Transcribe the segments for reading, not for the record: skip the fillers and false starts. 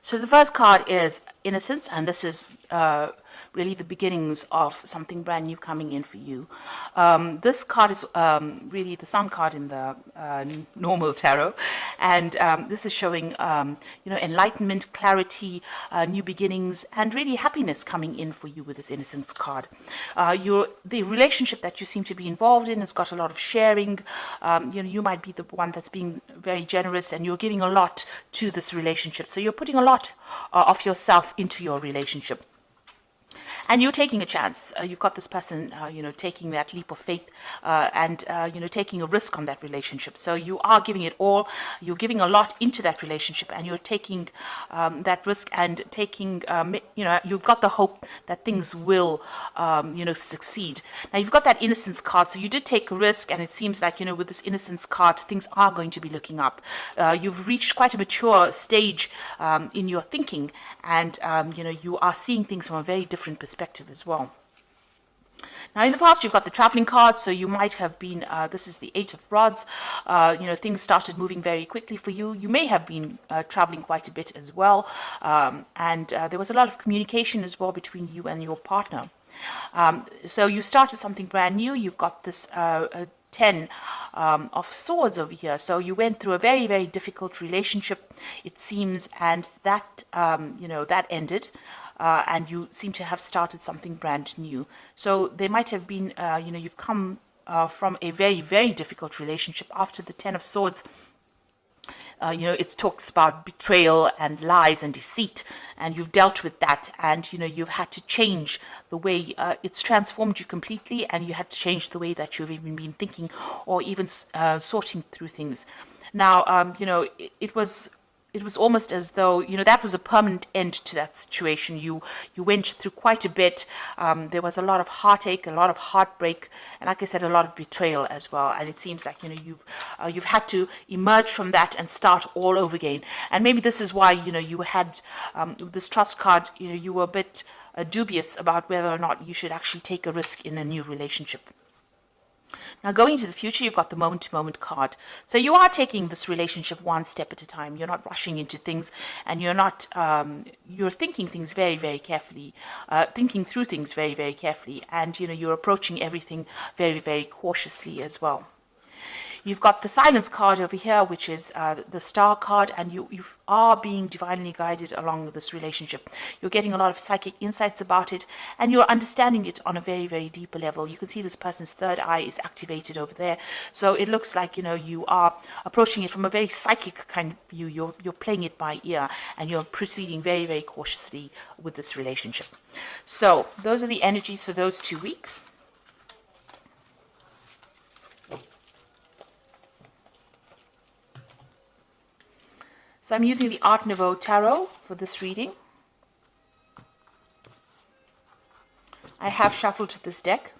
So the first card is Innocence, and this is really the beginnings of something brand new coming in for you. This card is really the Sun card in the normal tarot, and this is showing enlightenment, clarity, new beginnings, and really happiness coming in for you with this Innocence card. The relationship that you seem to be involved in has got a lot of sharing. You might be the one that's being very generous, and you're giving a lot to this relationship. So you're putting a lot of yourself into your relationship. And you're taking a chance. You've got this person, taking that leap of faith and taking a risk on that relationship. So you are giving it all. You're giving a lot into that relationship, and you're taking that risk and taking, you've got the hope that things will, succeed. Now, you've got that Innocence card. So you did take a risk, and it seems like, with this Innocence card, things are going to be looking up. You've reached quite a mature stage in your thinking, and, you are seeing things from a very different perspective as well. Now, in the past, you've got the traveling card, so you might have been, this is the Eight of Rods, things started moving very quickly for you. You may have been traveling quite a bit as well, and there was a lot of communication as well between you and your partner. So you started something brand new. You've got this 10 of Swords over here. So you went through a very, very difficult relationship, it seems, and that, that ended. And you seem to have started something brand new. So there might have been, you've come from a very, very difficult relationship. After the 10 of Swords, it talks about betrayal and lies and deceit, and you've dealt with that, and you've had to change the way it's transformed you completely, and you had to change the way that you've even been thinking or even sorting through things. Now, it was almost as though, that was a permanent end to that situation. You went through quite a bit. There was a lot of heartache, a lot of heartbreak, and like I said, a lot of betrayal as well. And it seems like, you've had to emerge from that and start all over again. And maybe this is why, you had this Trust card, you were a bit dubious about whether or not you should actually take a risk in a new relationship. Now, going into the future, you've got the moment-to-moment card. So you are taking this relationship one step at a time. You're not rushing into things, and you're not, you're thinking things very, very carefully, thinking through things very, very carefully, and, you're approaching everything very, very cautiously as well. You've got the Silence card over here, which is the Star card, and you are being divinely guided along this relationship. You're getting a lot of psychic insights about it, and you're understanding it on a very, very deeper level. You can see this person's third eye is activated over there. So it looks like, you are approaching it from a very psychic kind of view. You're playing it by ear, and you're proceeding very, very cautiously with this relationship. So those are the energies for those 2 weeks. So I'm using the Art Nouveau Tarot for this reading. I have shuffled this deck.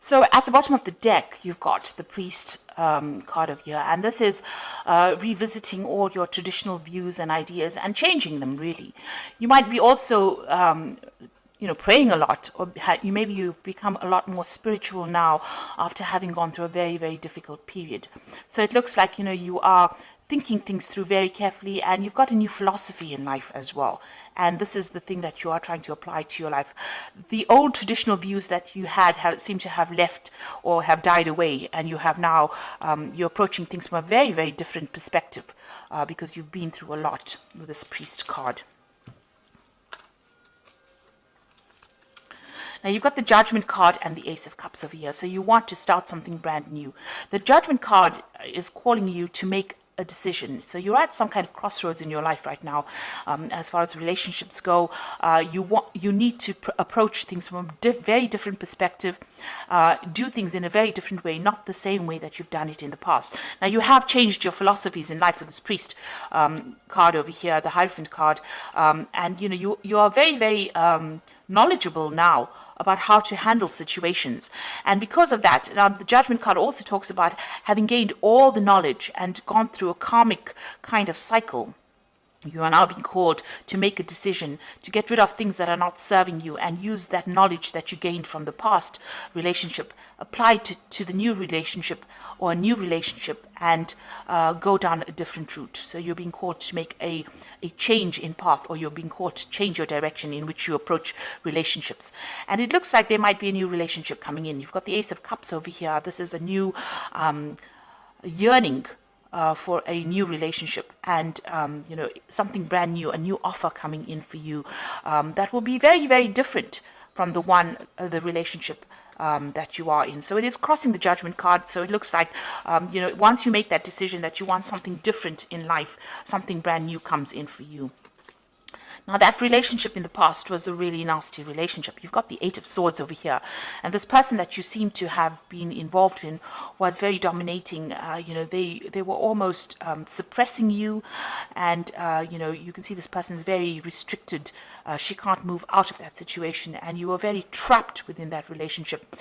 So at the bottom of the deck, you've got the Priest card over here, and this is revisiting all your traditional views and ideas and changing them, really. You might be also, praying a lot, or maybe you've become a lot more spiritual now after having gone through a very, very difficult period. So it looks like, you are thinking things through very carefully, and you've got a new philosophy in life as well. And this is the thing that you are trying to apply to your life. The old traditional views that you had seem to have left or have died away, and you have now, you're approaching things from a very, very different perspective because you've been through a lot with this Priest card. Now, you've got the Judgment card and the Ace of Cups over here, so you want to start something brand new. The Judgment card is calling you to make a decision. So you're at some kind of crossroads in your life right now. As far as relationships go, you need to approach things from a very different perspective, do things in a very different way, not the same way that you've done it in the past. Now, you have changed your philosophies in life with this Priest card over here, the Hierophant card, and you are very, very knowledgeable now about how to handle situations. And because of that, now the Judgment card also talks about having gained all the knowledge and gone through a karmic kind of cycle. You are now being called to make a decision, to get rid of things that are not serving you and use that knowledge that you gained from the past relationship, apply to the new relationship or a new relationship, and go down a different route. So you're being called to make a change in path, or you're being called to change your direction in which you approach relationships. And it looks like there might be a new relationship coming in. You've got the Ace of Cups over here. This is a new yearning for a new relationship, and something brand new, a new offer coming in for you that will be very, very different from the relationship that you are in. So it is crossing the Judgment card. So it looks like once you make that decision that you want something different in life, something brand new comes in for you. Now, that relationship in the past was a really nasty relationship. You've got the Eight of Swords over here. And this person that you seem to have been involved in was very dominating. They were almost suppressing you. And, you can see this person is very restricted. She can't move out of that situation. And you were very trapped within that relationship.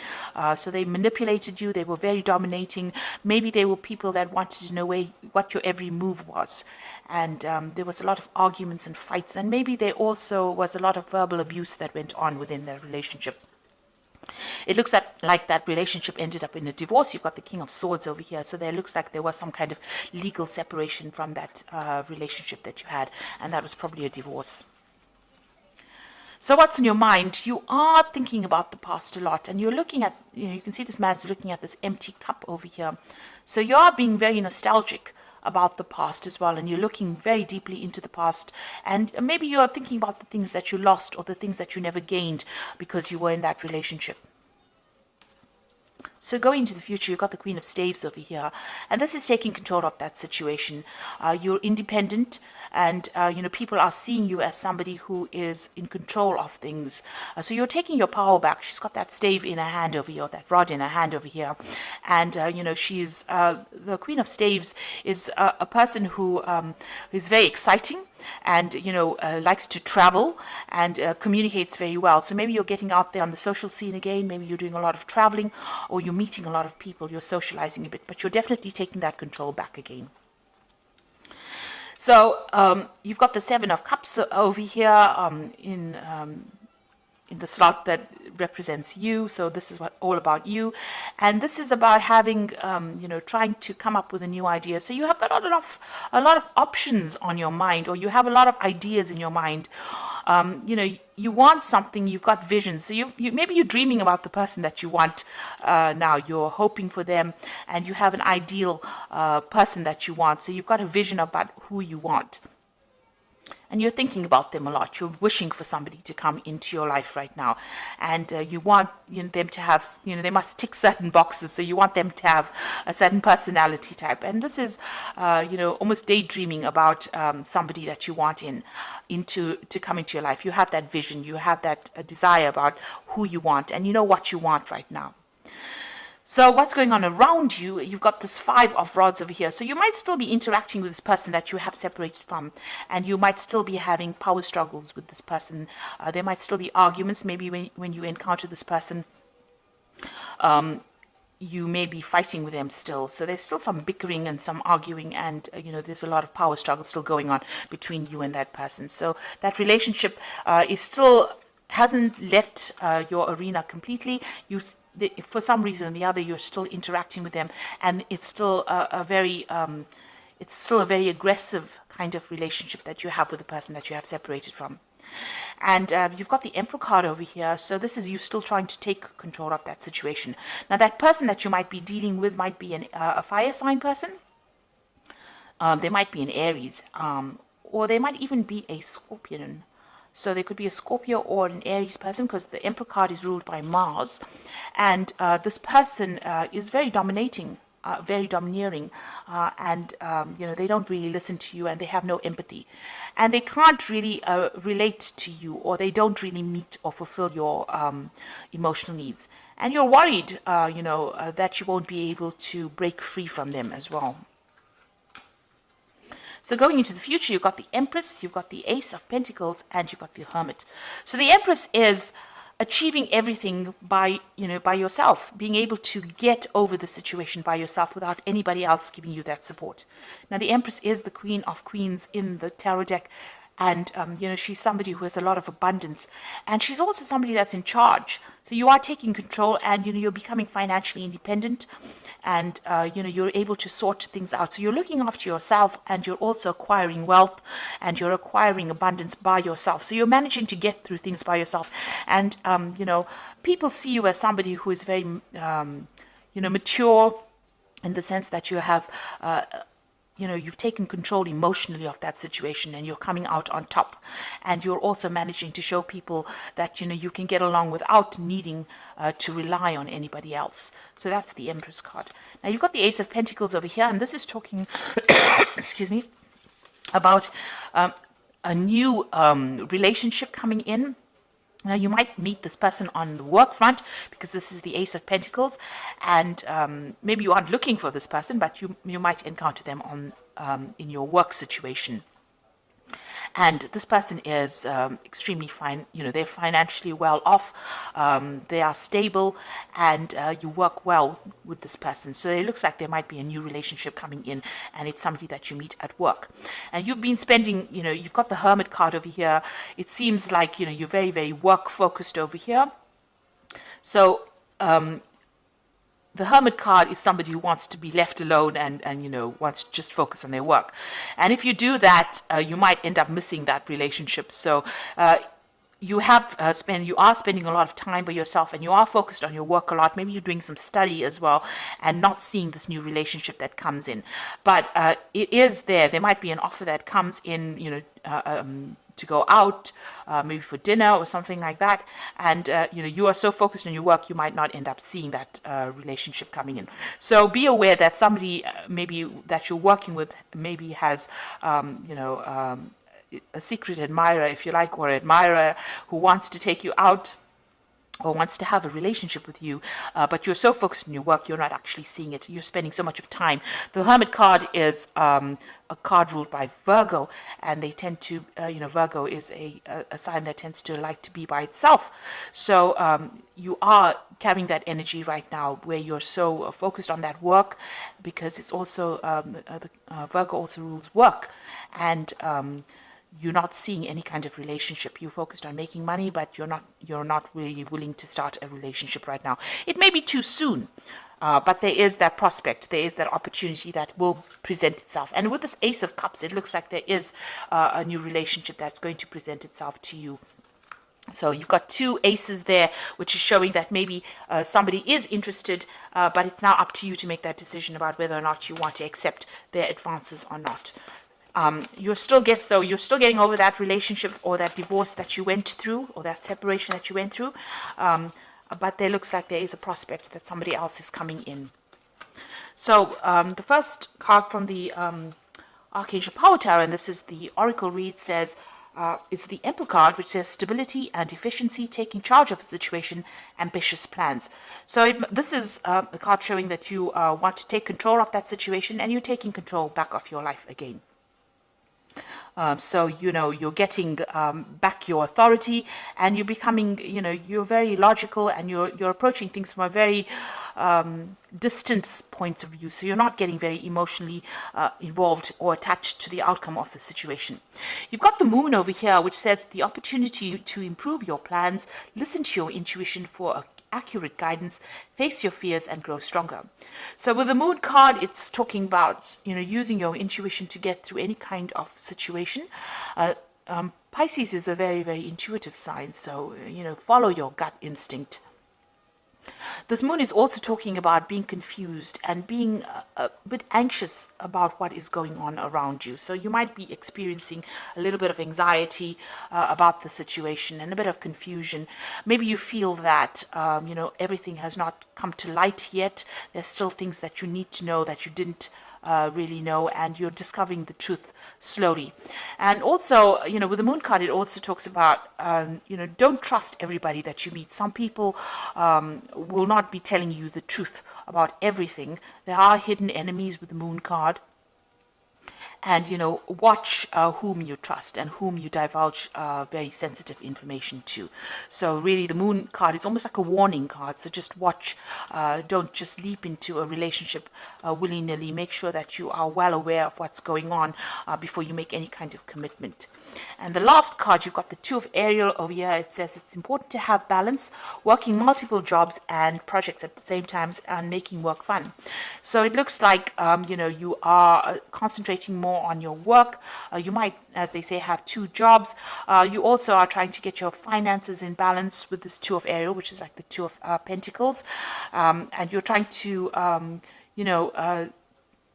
So they manipulated you. They were very dominating. Maybe they were people that wanted to know what your every move was. And there was a lot of arguments and fights, and maybe there also was a lot of verbal abuse that went on within their relationship. It looks like that relationship ended up in a divorce. You've got the King of Swords over here, so there looks like there was some kind of legal separation from that relationship that you had, and that was probably a divorce. So what's in your mind? You are thinking about the past a lot, and you're looking at, you can see this man's looking at this empty cup over here. So you are being very nostalgic about the past as well, and you're looking very deeply into the past, and maybe you're thinking about the things that you lost or the things that you never gained because you were in that relationship. So going into the future, you've got the Queen of Staves over here, and this is taking control of that situation. You're independent, and people are seeing you as somebody who is in control of things. So you're taking your power back. She's got that stave in her hand over here, that rod in her hand over here, and she's the Queen of Staves is a person who is very exciting, and likes to travel and communicates very well. So maybe you're getting out there on the social scene again. Maybe you're doing a lot of traveling, or you're meeting a lot of people. You're socializing a bit, but you're definitely taking that control back again. So you've got the Seven of Cups over here in the slot that represents you. So this is all about you, and this is about having trying to come up with a new idea. So you have got a lot of options on your mind, or you have a lot of ideas in your mind. You want something, you've got visions. So you maybe you're dreaming about the person that you want now. You're hoping for them, and you have an ideal person that you want. So you've got a vision about who you want. And you're thinking about them a lot. You're wishing for somebody to come into your life right now. And you want them to have, they must tick certain boxes. So you want them to have a certain personality type. And this is, almost daydreaming about somebody that you want to come into your life. You have that vision. You have that desire about who you want. And you know what you want right now. So what's going on around you? You've got this Five of Rods over here. So you might still be interacting with this person that you have separated from, and you might still be having power struggles with this person. There might still be arguments. Maybe when you encounter this person, you may be fighting with them still. So there's still some bickering and some arguing, and there's a lot of power struggle still going on between you and that person. So that relationship hasn't left your arena completely. For some reason or the other, you're still interacting with them, and it's still a very aggressive kind of relationship that you have with the person that you have separated from. And you've got the Emperor card over here, so this is you still trying to take control of that situation. Now, that person that you might be dealing with might be a fire sign person. They might be an Aries, or they might even be a Scorpion. So there could be a Scorpio or an Aries person, because the Emperor card is ruled by Mars. And this person is very dominating, very domineering, and they don't really listen to you, and they have no empathy. And they can't really relate to you, or they don't really meet or fulfill your emotional needs. And you're worried, that you won't be able to break free from them as well. So going into the future, you've got the Empress, you've got the Ace of Pentacles, and you've got the Hermit. So the Empress is achieving everything by, by yourself, being able to get over the situation by yourself without anybody else giving you that support. Now, the Empress is the Queen of Queens in the tarot deck, and she's somebody who has a lot of abundance, and she's also somebody that's in charge. So you are taking control, and you're becoming financially independent, and you're able to sort things out. So you're looking after yourself, and you're also acquiring wealth, and you're acquiring abundance by yourself. So you're managing to get through things by yourself, and people see you as somebody who is very mature, in the sense that you have you've taken control emotionally of that situation, and you're coming out on top. And you're also managing to show people that, you can get along without needing to rely on anybody else. So that's the Empress card. Now, you've got the Ace of Pentacles over here, and this is talking, excuse me, about a new relationship coming in. Now, you might meet this person on the work front, because this is the Ace of Pentacles, and maybe you aren't looking for this person, but you might encounter them on in your work situation. And this person is extremely fine. They're financially well off. They are stable, and you work well with this person. So it looks like there might be a new relationship coming in, and it's somebody that you meet at work. And you've been spending, you've got the Hermit card over here. It seems like, you're very, very work focused over here. So, the Hermit card is somebody who wants to be left alone and wants to just focus on their work. And if you do that, you might end up missing that relationship. So you are spending a lot of time by yourself, and you are focused on your work a lot. Maybe you're doing some study as well, and not seeing this new relationship that comes in. But it is there. There might be an offer that comes in, to go out, maybe for dinner or something like that, and you are so focused on your work, you might not end up seeing that relationship coming in. So be aware that somebody maybe that you're working with maybe has a secret admirer, if you like, or admirer who wants to take you out or wants to have a relationship with you, but you're so focused on your work, you're not actually seeing it. You're spending so much of time. The Hermit card is a card ruled by Virgo, and they tend to, Virgo is a sign that tends to like to be by itself. So you are carrying that energy right now, where you're so focused on that work, because it's also, Virgo also rules work, and you're not seeing any kind of relationship. You're focused on making money, but you're not really willing to start a relationship right now. It may be too soon, but there is that prospect, there is that opportunity that will present itself. And with this Ace of Cups, it looks like there is a new relationship that's going to present itself to you. So you've got two aces there, which is showing that maybe somebody is interested, but it's now up to you to make that decision about whether or not you want to accept their advances or not. You're still getting over that relationship or that divorce that you went through, or that separation that you went through, but there looks like there is a prospect that somebody else is coming in. So the first card from the Archangel Power Tower, and this is the Oracle read, says it's the Emperor card, which says stability and efficiency, taking charge of a situation, ambitious plans. So this is a card showing that you want to take control of that situation, and you're taking control back of your life again. So, you're getting back your authority, and you're becoming, you're very logical, and you're approaching things from a very distant point of view. So you're not getting very emotionally involved or attached to the outcome of the situation. You've got the Moon over here, which says the opportunity to improve your plans, listen to your intuition for accurate guidance, face your fears, and grow stronger. So with the Moon card, it's talking about using your intuition to get through any kind of situation. Pisces is a very, very intuitive sign, so follow your gut instinct. This Moon is also talking about being confused and being a bit anxious about what is going on around you. So you might be experiencing a little bit of anxiety about the situation and a bit of confusion. Maybe you feel that, everything has not come to light yet. There's still things that you need to know that you didn't really know, and you're discovering the truth slowly. And also, with the Moon card, it also talks about, don't trust everybody that you meet. Some people will not be telling you the truth about everything. There are hidden enemies with the Moon card. and watch whom you trust and whom you divulge very sensitive information to. So really the Moon card is almost like a warning card, so just watch. Don't just leap into a relationship willy-nilly. Make sure that you are well aware of what's going on before you make any kind of commitment. And the last card, you've got the Two of Ariel over here. It says it's important to have balance, working multiple jobs and projects at the same time, and making work fun. So it looks like you are concentrating more on your work. You might, as they say, have two jobs. You also are trying to get your finances in balance with this Two of Ariel, which is like the Two of Pentacles, and you're trying to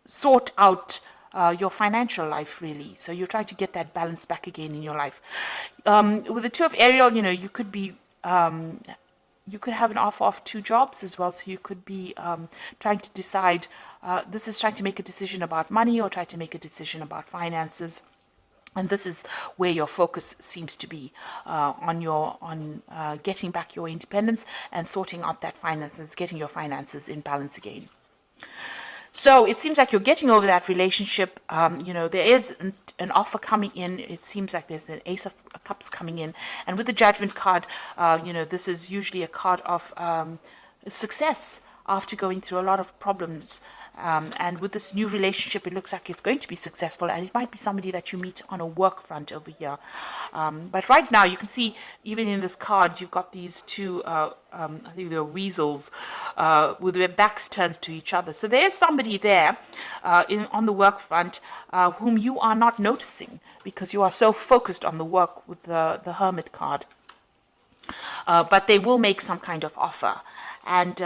sort out your financial life, really. So you're trying to get that balance back again in your life. With the Two of Ariel, you could be you could have an offer of two jobs as well. So you could be trying to decide. This is trying to make a decision about money, or try to make a decision about finances. And this is where your focus seems to be on getting back your independence and sorting out that finances, getting your finances in balance again. So it seems like you're getting over that relationship. There is an offer coming in. It seems like there's an Ace of Cups coming in. And with the Judgment card, this is usually a card of success after going through a lot of problems. And with this new relationship, it looks like it's going to be successful, and it might be somebody that you meet on a work front over here. But right now, you can see, even in this card, you've got these two, I think they're weasels, with their backs turned to each other. So there's somebody there on the work front whom you are not noticing because you are so focused on the work with the Hermit card. But they will make some kind of offer. And,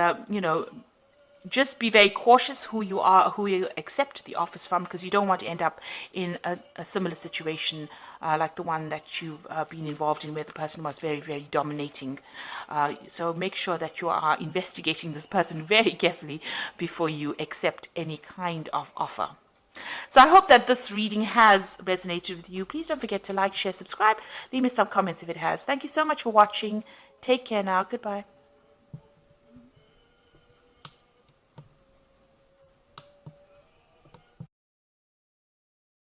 just be very cautious who you accept the offers from, because you don't want to end up in a similar situation like the one that you've been involved in, where the person was very, very dominating. So make sure that you are investigating this person very carefully before you accept any kind of offer. So I hope that this reading has resonated with you. Please don't forget to like, share, subscribe. Leave me some comments if it has. Thank you so much for watching. Take care now. Goodbye.